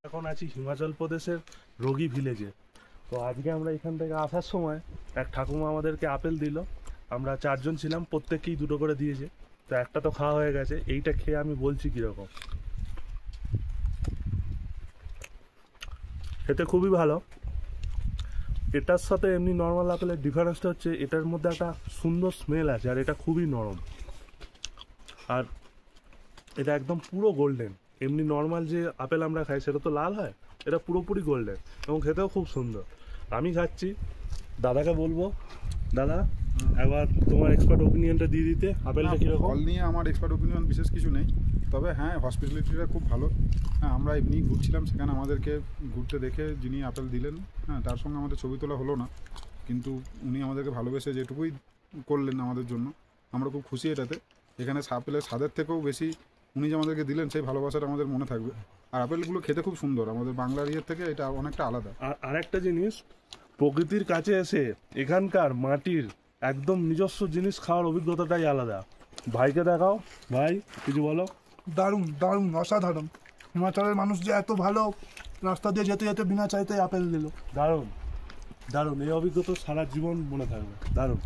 এখন আছি হিমাচল প্রদেশের রোগী ভিলেজে। তো আজকে আমরা এখান থেকে আসার সময় এক ঠাকুমা আমাদেরকে আপেল দিল। আমরা 4 জন ছিলাম, প্রত্যেককেই 2টো করে দিয়েছে। তো একটা তো খাওয়া হয়ে গেছে, এইটা খেয়ে আমি বলছি কীরকম। খেতে খুবই ভালো। এটার সাথে এমনি নর্মাল আপেলের ডিফারেন্সটা হচ্ছে এটার মধ্যে একটা সুন্দর স্মেল আছে, আর এটা খুবই নরম। আর এটা একদম পুরো গোল্ডেন। এমনি নর্মাল যে আপেল আমরা খাই সেটা তো লাল হয়, এটা পুরোপুরি গোল্ডেন এবং খেতেও খুব সুন্দর। আমি খাচ্ছি, দাদাকে বলবো, দাদা একবার তোমার এক্সপার্ট ওপিনিয়নটা দিয়ে দিতে আপেলটা কীরকম। ফল নিয়ে আমার এক্সপার্ট ওপিনিয়ন বিশেষ কিছু নেই, তবে হ্যাঁ হসপিটালিটিটা খুব ভালো। হ্যাঁ, আমরা এমনি ঘুরছিলাম, সেখানে আমাদেরকে ঘুরতে দেখে যিনি আপেল দিলেন, হ্যাঁ তার সঙ্গে আমাদের ছবি তোলা হলো না, কিন্তু উনি আমাদেরকে ভালোবেসে যেটুকুই করলেন আমাদের জন্য আমরা খুব খুশি এটাতে। এখানে আপেলের স্বাদের থেকেও বেশি উনি যে আমাদেরকে দিলেন সেই ভালোবাসাটা আমাদের মনে থাকবে। আর আপেলগুলো খেতে খুব সুন্দর, আমাদের বাংলার ইয়ের থেকে এটা অনেকটা আলাদা। আর একটা জিনিস, প্রকৃতির কাছে এসে এখানকার মাটির একদম নিজস্ব জিনিস খাওয়ার অভিজ্ঞতাটাই আলাদা। ভাইকে দেখাও, ভাই কিছু বলো। দারুণ দারুণ, অসাধারণ। হিমাচলের মানুষ যে এত ভালো, রাস্তা দিয়ে যেতে যেতে বিনা চাইতে আপেল দিল। দারুণ দারুণ, এই অভিজ্ঞতা সারা জীবন মনে থাকবে। দারুণ।